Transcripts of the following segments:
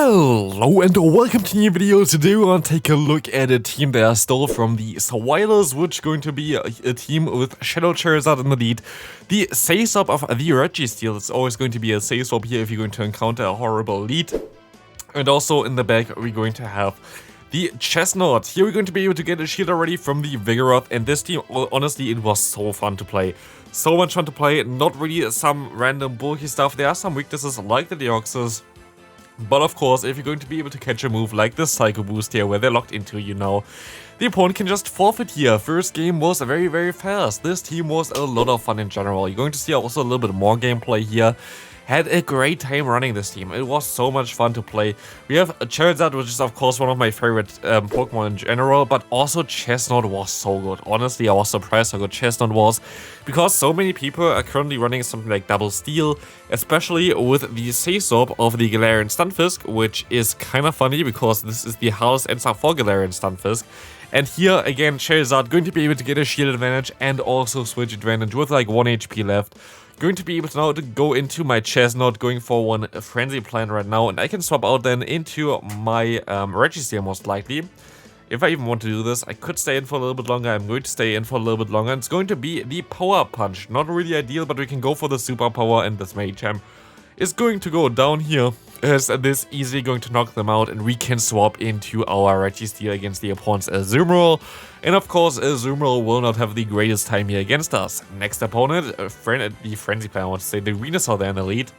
Hello and welcome to a new video. Today we want to take a look at a team that I stole from the Swilers, which is going to be a team with Shadow Charizard in the lead. The say-swap of the Registeel is always going to be a say-swap here if you're going to encounter a horrible lead. And also in the back we're going to have the Chesnaught. Here we're going to be able to get a shield already from the Vigoroth, and this team, honestly, it was so fun to play. So much fun to play, not really some random bulky stuff. There are some weaknesses like the Deoxys. But of course, if you're going to be able to catch a move like this Psycho Boost here, where they're locked into, you know, the opponent can just forfeit here. First game was very fast. This team was a lot of fun in general. You're going to see also a little bit more gameplay here. Had a great time running this team. It was so much fun to play. We have a Charizard, which is of course one of my favorite Pokemon in general, but also Chesnaught was so good. Honestly, I was surprised how good Chesnaught was, because so many people are currently running something like Double Steel, especially with the say-swap of the Galarian Stunfisk, which is kind of funny because this is the hardest answer for Galarian Stunfisk. And here again, Charizard going to be able to get a shield advantage and also switch advantage with like 1 HP left. Going to be able to now to go into my Chesnaught, going for one Frenzy Plant right now, and I can swap out then into my Registeel most likely. If I even want to do this, I could stay in for a little bit longer. I'm going to stay in for a little bit longer. It's going to be the Power Punch. Not really ideal, but we can go for the Super Power, and this Machamp is going to go down here, as this easily going to knock them out, and we can swap into our Registeel against the opponent's Azumarill. And of course, Azumarill will not have the greatest time here against us. Next opponent, the Frenzy Plant, I want to say, the Venusaur there in the lead.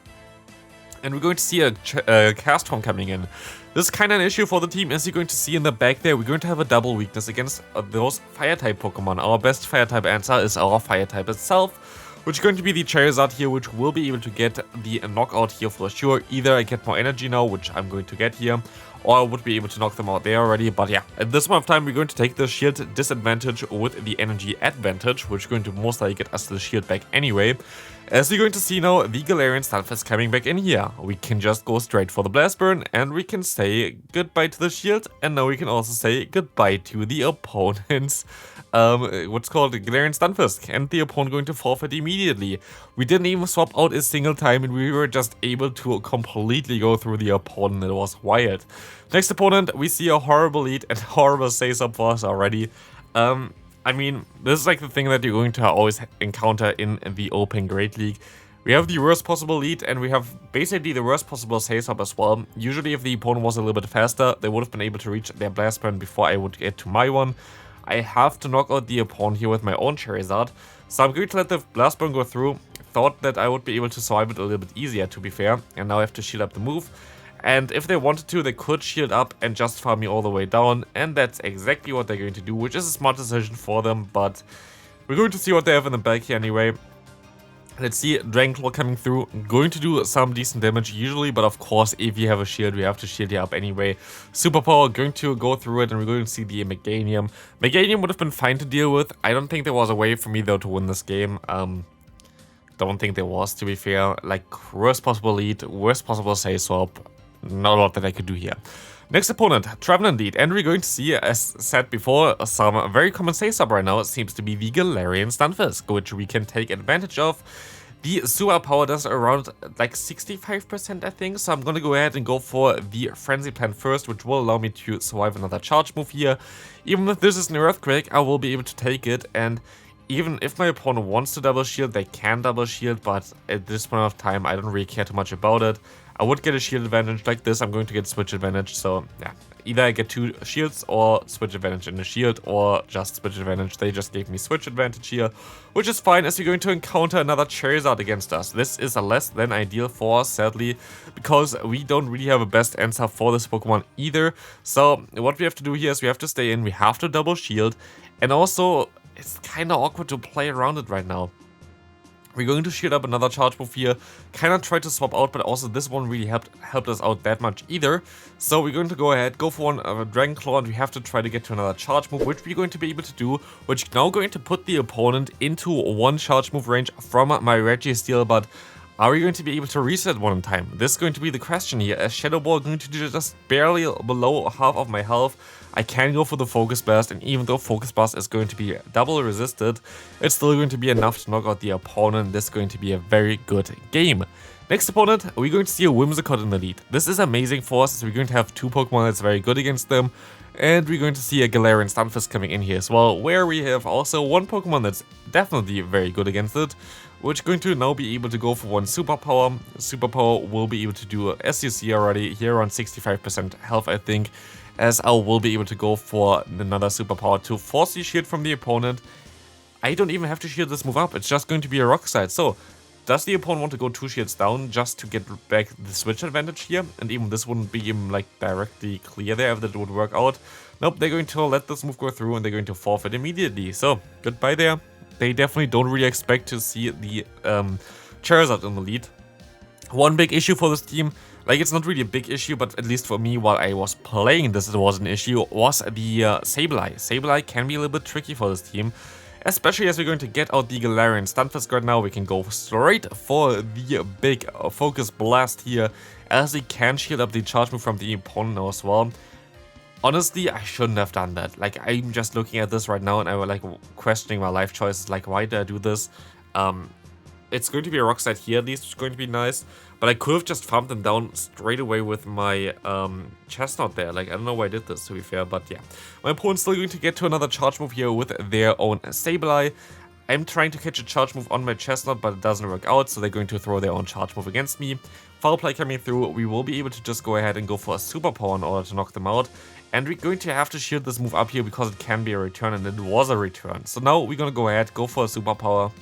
And we're going to see a Cast Form coming in. This is kind of an issue for the team, as you're going to see in the back there. We're going to have a double weakness against those Fire-type Pokemon. Our best Fire-type answer is our Fire-type itself, which is going to be the Charizard here, which will be able to get the knockout here for sure. Either I get more energy now, which I'm going to get here, or I would be able to knock them out there already. But yeah, at this point of time, we're going to take the shield disadvantage with the energy advantage, which is going to most likely get us the shield back anyway. As you're going to see now, the Galarian Stunfisk coming back in here. We can just go straight for the Blast Burn, and we can say goodbye to the shield, and now we can also say goodbye to the opponent's what's called the Galarian Stunfisk, and the opponent going to forfeit immediately. We didn't even swap out a single time, and we were just able to completely go through the opponent. It was wild. Next opponent, we see a horrible lead and horrible say-swap for us already. I mean, this is like the thing that you're going to always encounter in the Open Great League. We have the worst possible lead, and we have basically the worst possible say-swap as well. Usually if the opponent was a little bit faster, they would have been able to reach their Blast Burn before I would get to my one. I have to knock out the opponent here with my own Charizard, so I'm going to let the Blast Burn go through. Thought that I would be able to survive it a little bit easier, to be fair, and now I have to shield up the move. And if they wanted to, they could shield up and just farm me all the way down, and that's exactly what they're going to do, which is a smart decision for them, but we're going to see what they have in the back here anyway. Let's see, Dragon Claw coming through, going to do some decent damage usually, but of course, if you have a shield, we have to shield you up anyway. Superpower going to go through it, and we're going to see the Meganium. Meganium would have been fine to deal with. I don't think there was a way for me, though, to win this game. Don't think there was, to be fair. Like, worst possible lead, worst possible say-swap. Not a lot that I could do here. Next opponent, Traveling lead, and we're going to see, as said before, some very common say-swap right now. It seems to be the Galarian Stunfisk, which we can take advantage of. The Super Power does around like 65%, I think, so I'm gonna go ahead and go for the Frenzy Plant first, which will allow me to survive another charge move here. Even if this is an Earthquake, I will be able to take it, and even if my opponent wants to double shield, they can double shield, but at this point of time, I don't really care too much about it. I would get a shield advantage like this. I'm going to get switch advantage, so yeah. Either I get 2 shields or switch advantage in a shield, or just switch advantage. They just gave me switch advantage here, which is fine, as we're going to encounter another Charizard against us. This is a less than ideal for us, sadly, because we don't really have a best answer for this Pokemon either. So what we have to do here is we have to stay in, we have to double shield, and also it's kind of awkward to play around it right now. We're going to shield up another charge move here, kind of try to swap out, but also this one really helped us out that much either. So we're going to go ahead, go for one Dragon Claw, and we have to try to get to another charge move, which we're going to be able to do, which is now going to put the opponent into one charge move range from my Registeel, but are we going to be able to reset one in time? This is going to be the question here, as Shadow Ball going to do just barely below half of my health. I can go for the Focus Blast, and even though Focus Blast is going to be double resisted, it's still going to be enough to knock out the opponent. This is going to be a very good game. Next opponent, we're going to see a Whimsicott in the lead. This is amazing for us, as we're going to have 2 Pokemon that's very good against them. And we're going to see a Galarian Stunfisk coming in here as well, where we have also 1 Pokemon that's definitely very good against it, which is going to now be able to go for 1 Superpower. Superpower will be able to do, as you see already, here around 65% health, I think, as I will be able to go for another Superpower to force the shield from the opponent. I don't even have to shield this move up, it's just going to be a Rock Slide. So, does the opponent want to go 2 shields down just to get back the switch advantage here? And even this wouldn't be even like directly clear there if that would work out. Nope, they're going to let this move go through and they're going to forfeit immediately. So, goodbye there. They definitely don't really expect to see the Charizard in the lead. One big issue for this team, like it's not really a big issue, but at least for me while I was playing this it was an issue, was the Sableye. Sableye can be a little bit tricky for this team. Especially as we're going to get out the Galarian Stunfisk right now, we can go straight for the big Focus Blast here, as we can shield up the charge move from the opponent now as well. Honestly, I shouldn't have done that. Like, I'm just looking at this right now and I'm like questioning my life choices, like why did I do this? It's going to be a Rock Slide here, at least it's going to be nice. But I could have just farmed them down straight away with my Chesnaught there. Like, I don't know why I did this, to be fair, but yeah. My opponent's still going to get to another charge move here with their own Sableye. I'm trying to catch a charge move on my Chesnaught, but it doesn't work out, so they're going to throw their own charge move against me. Foul play coming through, we will be able to just go ahead and go for a Superpower in order to knock them out. And we're going to have to shield this move up here because it can be a return, and it was a return. So now we're going to go ahead, go for a Superpower.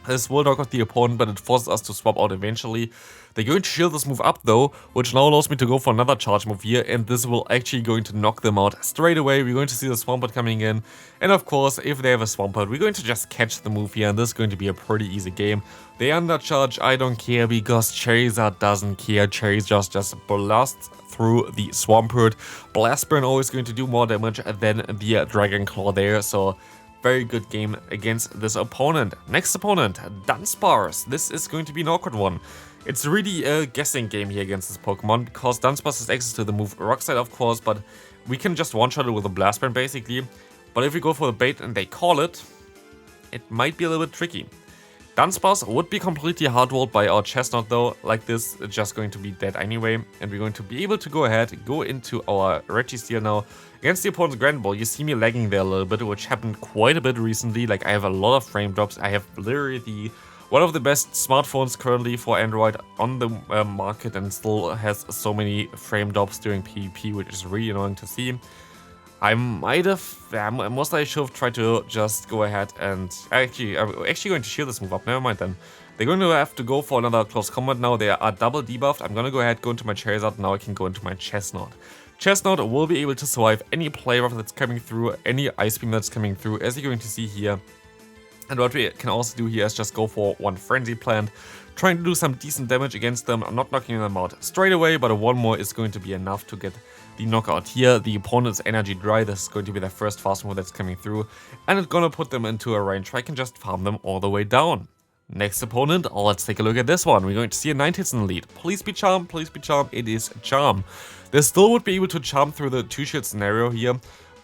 This will knock out the opponent, but it forces us to swap out eventually. They're going to shield this move up though, which now allows me to go for another charge move here, and this will actually going to knock them out straight away. We're going to see the Swampert coming in, and of course, if they have a Swampert, we're going to just catch the move here, and this is going to be a pretty easy game. They undercharge, I don't care, because Charizard doesn't care. Charizard just blasts through the Swampert. Blast Burn always going to do more damage than the Dragon Claw there, so very good game against this opponent. Next opponent, Dunsparce. This is going to be an awkward one. It's really a guessing game here against this Pokemon, because Dunsparce has access to the move Rock Slide, of course, but we can just one-shot it with a Blast Burn, basically. But if we go for the bait and they call it, it might be a little bit tricky. Dunsparce would be completely hard-walled by our Chesnaught though. Like this, it's just going to be dead anyway. And we're going to be able to go ahead, go into our Registeel now. Against the opponent's Grand Ball, you see me lagging there a little bit, which happened quite a bit recently. Like, I have a lot of frame drops. I have literally one of the best smartphones currently for Android on the market, and still has so many frame drops during PvP, which is really annoying to see. I might have, most likely should have tried to just go ahead and, I'm actually going to shield this move up, never mind then. They're going to have to go for another close combat now, they are double debuffed. I'm going to go ahead, go into my Charizard, now I can go into my Chesnaught. Chesnaught will be able to survive any Play Rough that's coming through, any Ice Beam that's coming through, as you're going to see here. And what we can also do here is just go for one Frenzy Plant, trying to do some decent damage against them. I'm not knocking them out straight away, but a one more is going to be enough to get the knockout here. The opponent's Energy Dry, this is going to be their first fast move that's coming through, and it's gonna put them into a range where I can just farm them all the way down. Next opponent, let's take a look at this one. We're going to see a 9 hits in the lead. Please be Charm, please be Charm. It is Charm. They still would be able to Charm through the 2-shield scenario here,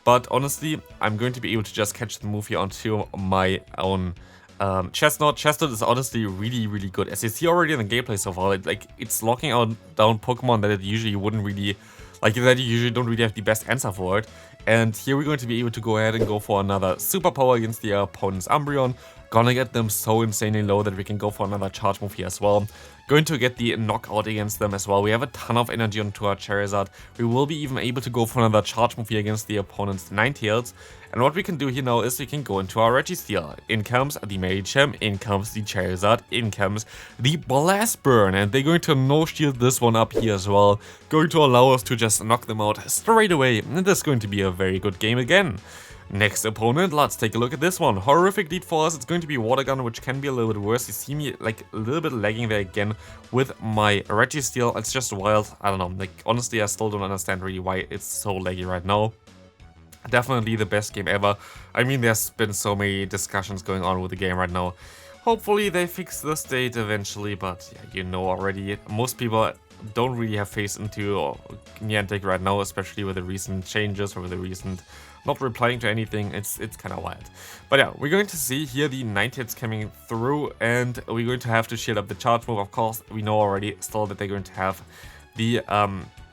but honestly, I'm going to be able to just catch the move here onto my own Chesnaught. Chesnaught is honestly really, really good. As you see already in the gameplay so far, it's locking down Pokemon that it usually wouldn't really, that you usually don't really have the best answer for it. And here we're going to be able to go ahead and go for another Superpower against the opponent's Umbreon. Gonna get them so insanely low that we can go for another charge move here as well. Going to get the knockout against them as well. We have a ton of energy onto our Charizard. We will be even able to go for another charge move here against the opponent's Ninetales. And what we can do here now is we can go into our Registeel. In comes the Medicham, in comes the Charizard, in comes the Blast Burn. And they're going to no-shield this one up here as well. Going to allow us to just knock them out straight away. And this is going to be a very good game again. Next opponent, let's take a look at this one. Horrific lead for us, it's going to be Water Gun, which can be a little bit worse. You see me a little bit lagging there again with my Registeel. It's just wild, I don't know, honestly I still don't understand really why it's so laggy right now. Definitely the best game ever. I mean, there's been so many discussions going on with the game right now. Hopefully they fix the state eventually, but yeah, you know already, most people don't really have faith into Niantic right now, especially with the recent changes or with the recent not replying to anything. It's kind of wild. But yeah, we're going to see here the 90 hits coming through, and we're going to have to shield up the charge move. Of course, we know already still that they're going to have the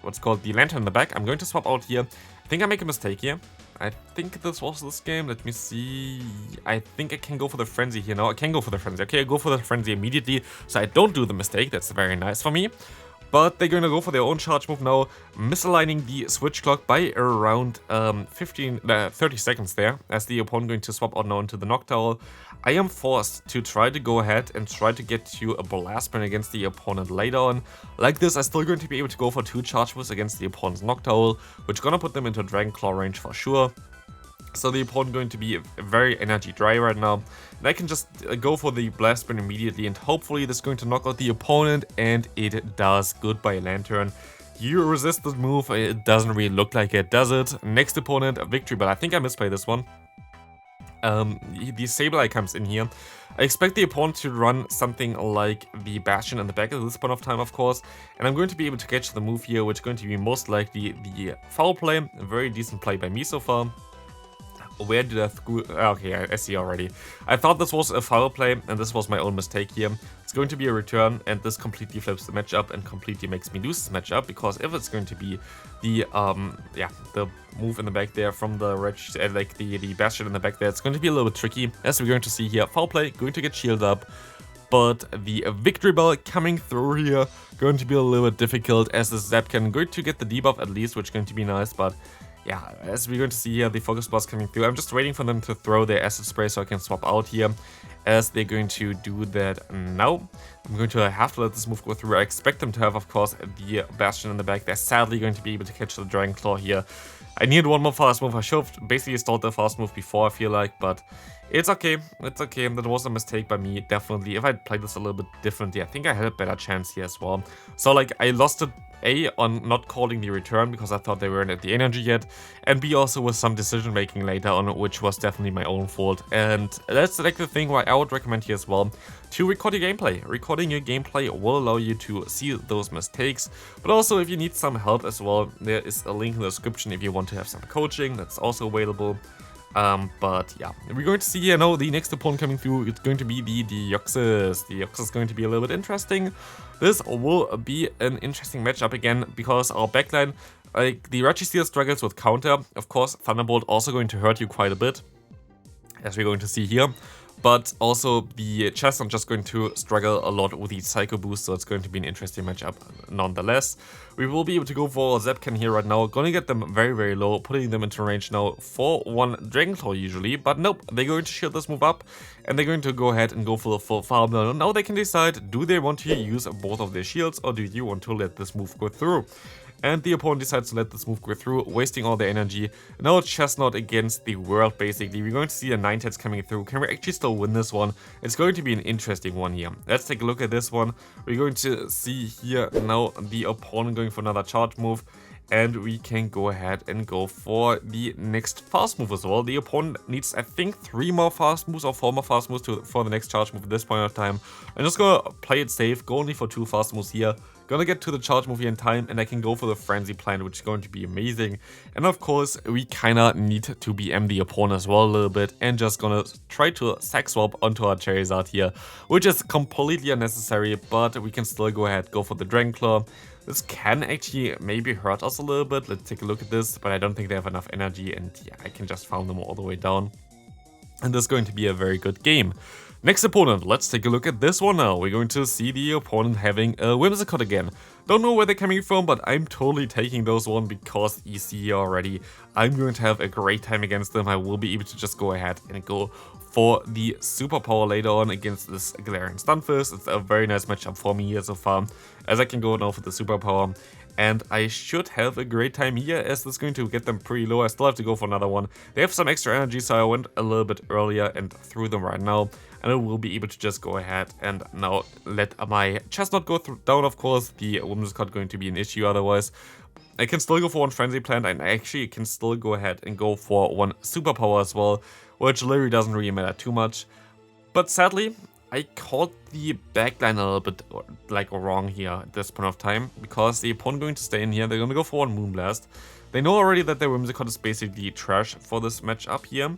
what's called the lantern in the back. I'm going to swap out here. I think I make a mistake here. I think this was this game. Let me see. I think I can go for the frenzy here. No, I can go for the frenzy. Okay, I go for the frenzy immediately, so I don't do the mistake. That's very nice for me. But they're going to go for their own charge move now, misaligning the switch clock by around 30 seconds there, as the opponent going to swap out now into the Noctowl. I am forced to try to go ahead and try to get to a blast burn against the opponent later on. Like this, I'm still going to be able to go for 2 charge moves against the opponent's Noctowl, which is going to put them into Dragon Claw range for sure. So the opponent going to be very energy dry right now, and I can just go for the blast burn immediately, and hopefully this is going to knock out the opponent, and it does. Goodbye Lantern. You resist this move. It doesn't really look like it, does it? Next opponent, Victory Bell. I think I misplayed this one. The Sableye comes in here. I expect the opponent to run something like the Bastion in the back at this point of time, of course, and I'm going to be able to catch the move here, which is going to be most likely the foul play. A very decent play by me so far. Where did I screw? Okay, I see already. I thought this was a foul play, and this was my own mistake here. It's going to be a return, and this completely flips the matchup and completely makes me lose this matchup, because if it's going to be the the move in the back there from the like the Bastion in the back there, it's going to be a little bit tricky, as we're going to see here. Foul play, going to get shielded up, but the Victory Bell coming through here, going to be a little bit difficult, as the Zapcan going to get the debuff at least, which is going to be nice, but yeah, as we're going to see here, the Focus Blast coming through. I'm just waiting for them to throw their Acid Spray so I can swap out here, as they're going to do that now. I'm going to have to let this move go through. I expect them to have, of course, the Bastion in the back. They're sadly going to be able to catch the Dragon Claw here. I needed one more fast move. I should have basically stalled the fast move before, I feel like, but it's okay. It's okay. That was a mistake by me, definitely. If I played this a little bit differently, I think I had a better chance here as well. So, like, I lost it, A, on not calling the return because I thought they weren't at the energy yet, and B, also with some decision making later on, which was definitely my own fault. And that's like the thing why I would recommend here as well to record your gameplay. Recording your gameplay will allow you to see those mistakes, but also if you need some help as well, there is a link in the description if you want to have some coaching. That's also available. But yeah, we're going to see here now the next opponent coming through. It's going to be the Deoxys. The Deoxys is going to be a little bit interesting. This will be an interesting matchup again, because our backline, like the Registeel struggles with counter. Of course, Thunderbolt also going to hurt you quite a bit, as we're going to see here. But also the Chesnaught just going to struggle a lot with the Psycho Boost, so it's going to be an interesting matchup nonetheless. We will be able to go for Zapcan here right now, gonna get them very, very low, putting them into range now for one Dragon Claw usually, but nope, they're going to shield this move up, and they're going to go ahead and go for the full farm. Now they can decide, do they want to use both of their shields, or do you want to let this move go through? And the opponent decides to let this move go through, wasting all their energy. Now it's Chesnaught against the world, basically. We're going to see the 9 hits coming through. Can we actually still win this one? It's going to be an interesting one here. Let's take a look at this one. We're going to see here now the opponent going for another charge move. And we can go ahead and go for the next fast move as well. The opponent needs, I think, 3 more fast moves or 4 more fast moves for the next charge move at this point of time. I'm just gonna play it safe, go only for 2 fast moves here. Gonna get to the charge move here in time, and I can go for the Frenzy Plant, which is going to be amazing. And of course, we kinda need to BM the opponent as well a little bit, and just gonna try to sack swap onto our Charizard here, which is completely unnecessary, but we can still go ahead, go for the Dragon Claw. This can actually maybe hurt us a little bit. Let's take a look at this, but I don't think they have enough energy, and yeah, I can just farm them all the way down. And this is going to be a very good game. Next opponent, let's take a look at this one now. We're going to see the opponent having a Whimsicott again. Don't know where they're coming from, but I'm totally taking those one because you see here already, I'm going to have a great time against them. I will be able to just go ahead and go for the superpower later on against this Galarian Stunfisk. It's a very nice matchup for me here so far, as I can go now for the superpower. And I should have a great time here, as this is going to get them pretty low. I still have to go for another one. They have some extra energy, so I went a little bit earlier and threw them right now. And I will be able to just go ahead and now let my Chesnaught go down, of course. The Whimsicott going to be an issue otherwise. I can still go for one Frenzy Plant, and I actually can still go ahead and go for one Superpower as well, which literally doesn't really matter too much. But sadly, I called the backline a little bit like wrong here at this point of time, because the opponent going to stay in here, they're going to go for one Moonblast. They know already that their Whimsicott is basically trash for this matchup here,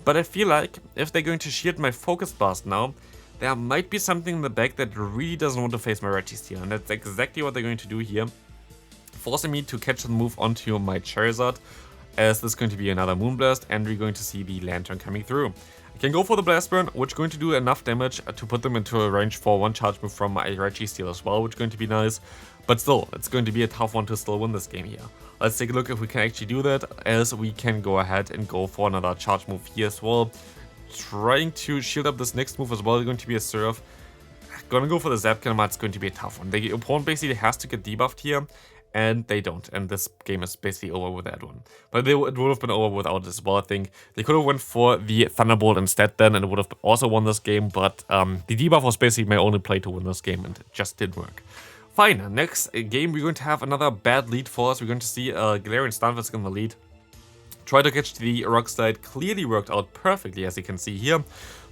but I feel like if they're going to shield my Focus Blast now, there might be something in the back that really doesn't want to face my Registeel, and that's exactly what they're going to do here, forcing me to catch the move onto my Charizard, as this is going to be another Moonblast, and we're going to see the Lantern coming through. I can go for the Blast Burn, which is going to do enough damage to put them into a range for one charge move from my Registeel as well, which is going to be nice. But still, it's going to be a tough one to still win this game here. Let's take a look if we can actually do that, as we can go ahead and go for another charge move here as well. Trying to shield up this next move as well is going to be a Surf. Gonna go for the Zap Cannon, it's going to be a tough one. The opponent basically has to get debuffed here, and they don't, and this game is basically over with that one. But it would have been over without this as well, I think. They could have went for the Thunderbolt instead then, and it would have also won this game, but the debuff was basically my only play to win this game, and it just didn't work. Fine, next game we're going to have another bad lead for us. We're going to see Galarian Stunfisk in the lead. Try to catch the Rock Slide, clearly worked out perfectly, as you can see here.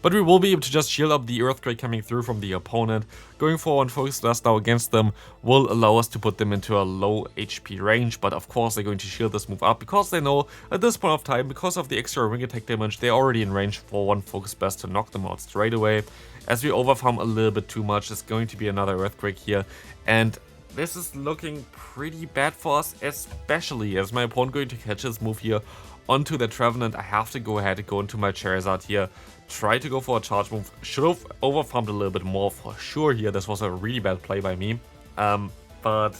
But we will be able to just shield up the Earthquake coming through from the opponent. Going for one Focus Blast now against them will allow us to put them into a low HP range. But of course they're going to shield this move up, because they know at this point of time, because of the extra ring attack damage, they're already in range for one Focus Blast to knock them out straight away. As we overfarm a little bit too much, there's going to be another Earthquake here. And this is looking pretty bad for us, especially as my opponent going to catch this move here onto the Trevenant. I have to go ahead and go into my Charizard here. Try to go for a charge move. Should have overfarmed a little bit more for sure here. This was a really bad play by me. But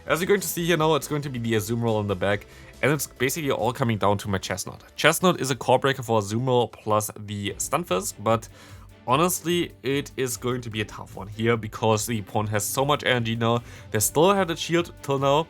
as you're going to see here now, it's going to be the Azumarill in the back. And it's basically all coming down to my Chesnaught. Chesnaught is a core breaker for Azumarill plus the Stunfisk, but honestly, it is going to be a tough one here, because the opponent has so much energy now. They still have the shield till now,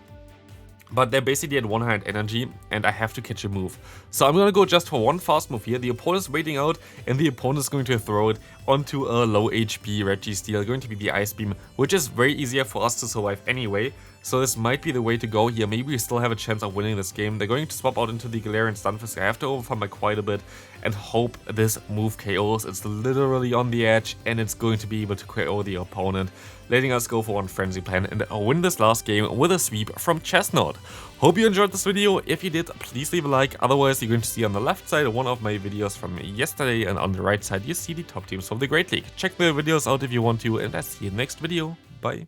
but they're basically at 100 energy, and I have to catch a move. So I'm going to go just for one fast move here. The opponent is waiting out, and the opponent is going to throw it onto a low HP Registeel, going to be the Ice Beam, which is very easier for us to survive anyway. So this might be the way to go here. Maybe we still have a chance of winning this game. They're going to swap out into the Galarian Stunfisk. I have to overfarm by quite a bit and hope this move KOs. It's literally on the edge, and it's going to be able to KO the opponent, letting us go for one Frenzy Plan and win this last game with a sweep from Chesnaught. Hope you enjoyed this video. If you did, please leave a like. Otherwise, you're going to see on the left side one of my videos from yesterday, and on the right side you see the top teams from the Great League. Check the videos out if you want to, and I'll see you in the next video. Bye.